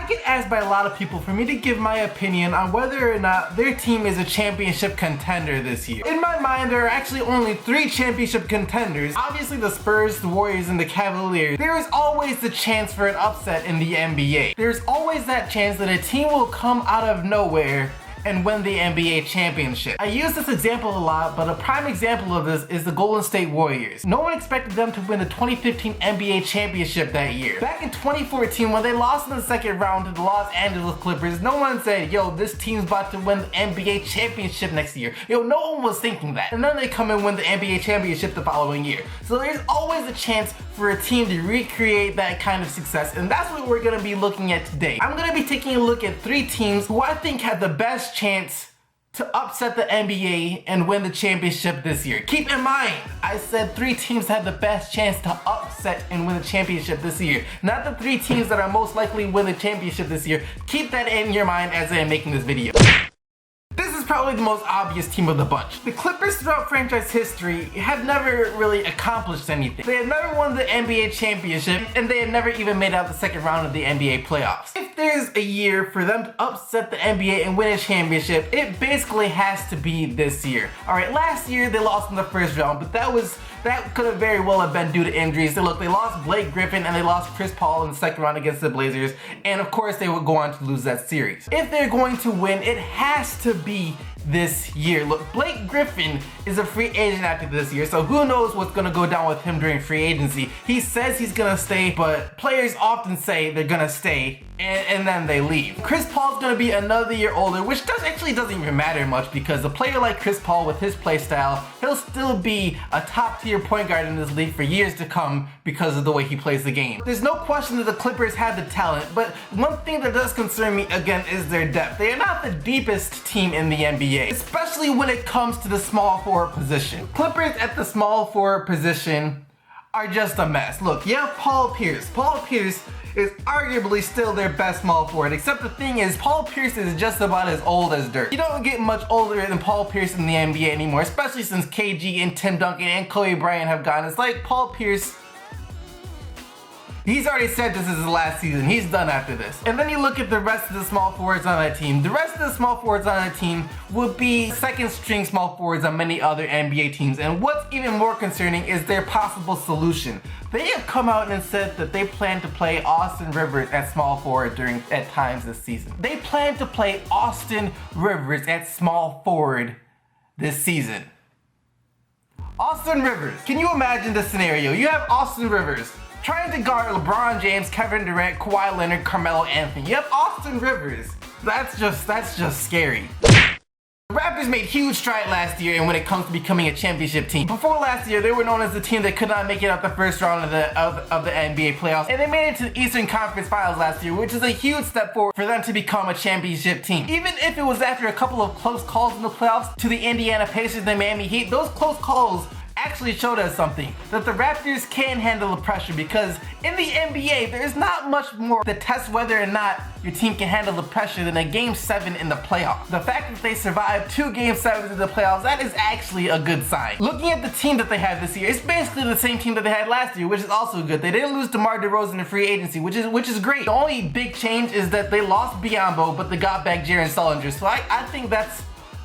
I get asked by a lot of people for me to give my opinion on whether or not their team is a championship contender this year. In my mind, there are actually only 3 championship contenders. Obviously the Spurs, the Warriors, and the Cavaliers. There is always the chance for an upset in the NBA. There's always that chance that a team will come out of nowhere and win the NBA championship. I use this example a lot, but a prime example of this is the Golden State Warriors. No one expected them to win the 2015 NBA championship that year. Back in 2014, when they lost in the second round to the Los Angeles Clippers, no one said, yo, this team's about to win the NBA championship next year. Yo, no one was thinking that. And then they come and win the NBA championship the following year. So there's always a chance for a team to recreate that kind of success, and that's what we're gonna be looking at today. I'm gonna be taking a look at 3 teams who I think have the best chance to upset the NBA and win the championship this year. Keep in mind, I said 3 teams have the best chance to upset and win the championship this year. Not the 3 teams that are most likely win the championship this year. Keep that in your mind as I am making this video. This is probably the most obvious team of the bunch. The Clippers throughout franchise history have never really accomplished anything. They have never won the NBA championship, and they have never even made out the second round of the NBA playoffs. If there's a year for them to upset the NBA and win a championship, it basically has to be this year. Alright, last year they lost in the first round, but that could have very well have been due to injuries. They lost Blake Griffin and they lost Chris Paul in the second round against the Blazers, and of course they would go on to lose that series. If they're going to win, it has to be this year. Look, Blake Griffin is a free agent after this year, so who knows what's gonna go down with him during free agency. He says he's gonna stay, but players often say they're gonna stay and then they leave. Chris Paul's gonna be another year older, which doesn't even matter much, because a player like Chris Paul with his play style, he'll still be a top tier point guard in this league for years to come because of the way he plays the game. There's no question that the Clippers have the talent, but one thing that does concern me again is their depth. They are not the deepest team in the NBA, especially when it comes to the small forward position. Clippers at the small forward position are just a mess. Look, you have Paul Pierce. Paul Pierce is arguably still their best small forward, except the thing is, Paul Pierce is just about as old as dirt. You don't get much older than Paul Pierce in the NBA anymore, especially since KG and Tim Duncan and Kobe Bryant have gone. It's like Paul Pierce, he's already said this is his last season. He's done after this. And then you look at the rest of the small forwards on that team. The rest of the small forwards on that team would be second string small forwards on many other NBA teams. And what's even more concerning is their possible solution. They have come out and said that they plan to play Austin Rivers at small forward at times this season. They plan to play Austin Rivers at small forward this season. Austin Rivers. Can you imagine this scenario? You have Austin Rivers trying to guard LeBron James, Kevin Durant, Kawhi Leonard, Carmelo Anthony. You have Austin Rivers. That's just scary. The Raptors made huge strides last year and when it comes to becoming a championship team. Before last year, they were known as the team that could not make it out the first round of the NBA playoffs, and they made it to the Eastern Conference Finals last year, which is a huge step forward for them to become a championship team. Even if it was after a couple of close calls in the playoffs to the Indiana Pacers and the Miami Heat, those close calls actually showed us something, that the Raptors can handle the pressure, because in the NBA there's not much more to test whether or not your team can handle the pressure than a game 7 in the playoffs. The fact that they survived 2 game 7s in the playoffs, that is actually a good sign. Looking at the team that they have this year, it's basically the same team that they had last year, which is also good. They didn't lose DeMar DeRozan in free agency, which is great. The only big change is that they lost Biyombo, but they got back Jaren Sullinger, so I think that's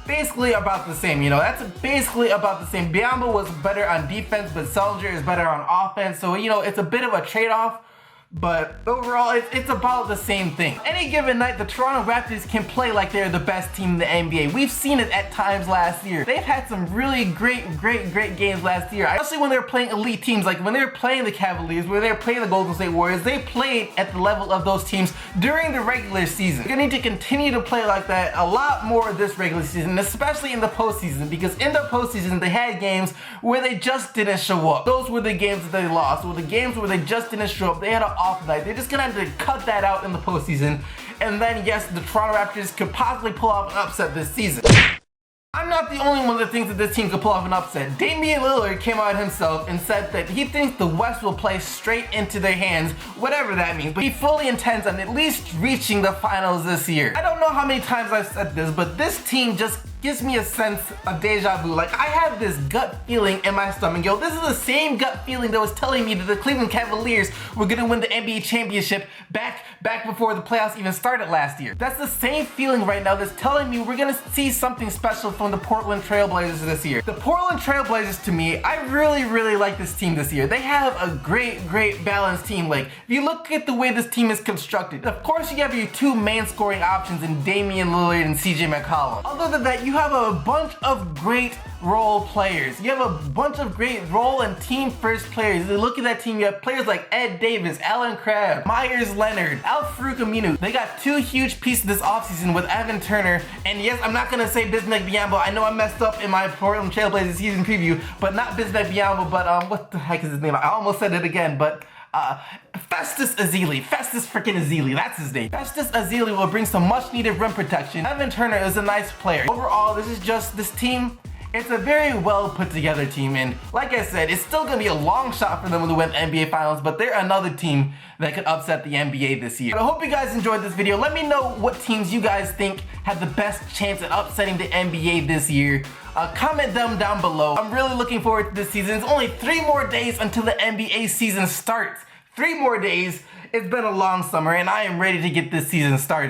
basically about the same, you know, that's basically about the same. Biyombo was better on defense, but Sullinger is better on offense, so, you know, it's a bit of a trade-off, but overall, it's about the same thing. Any given night, the Toronto Raptors can play like they're the best team in the NBA. We've seen it at times last year. They've had some really great games last year, especially when they were playing elite teams, like when they were playing the Cavaliers, when they were playing the Golden State Warriors. They played at the level of those teams during the regular season. You're gonna need to continue to play like that a lot more this regular season, especially in the postseason, because in the postseason, they had games where they just didn't show up. Those were the games that they lost, or the games where they just didn't show up. They had an off night. They're just gonna have to cut that out in the postseason, and then yes, the Toronto Raptors could possibly pull off an upset this season. I'm not the only one that thinks that this team could pull off an upset. Damian Lillard came out himself and said that he thinks the West will play straight into their hands, whatever that means, but he fully intends on at least reaching the finals this year. I don't know how many times I've said this, but this team just gives me a sense of deja vu. Like, I have this gut feeling in my stomach. Yo, this is the same gut feeling that was telling me that the Cleveland Cavaliers were gonna win the NBA championship back before the playoffs even started last year. That's the same feeling right now that's telling me we're gonna see something special from the Portland Trail Blazers this year. The Portland Trail Blazers, to me, I really like this team this year. They have a great balanced team. Like, if you look at the way this team is constructed, of course you have your two main scoring options in Damian Lillard and CJ McCollum. Other than that, you have a bunch of great role players. You have a bunch of great role and team first players. You look at that team, you have players like Ed Davis, Allen Crabbe, Myers Leonard, Al-Farouq Aminu. They got two huge pieces this offseason with Evan Turner, and yes, I'm not gonna say Bismack Biyombo. I know I messed up in my Portland Trail Blazers season preview, but not Bismack Biyombo, but what the heck is his name? I almost said it again, but Festus Ezeli. Festus freaking Ezeli, that's his name. Festus Ezeli will bring some much needed rim protection. Evan Turner is a nice player. Overall, this team, it's a very well put together team, and like I said, it's still gonna be a long shot for them to win the NBA Finals, but they're another team that could upset the NBA this year. But I hope you guys enjoyed this video. Let me know what teams you guys think have the best chance at upsetting the NBA this year. Comment them down below. I'm really looking forward to this season. It's only 3 more days until the NBA season starts. 3 more days. It's been a long summer, and I am ready to get this season started.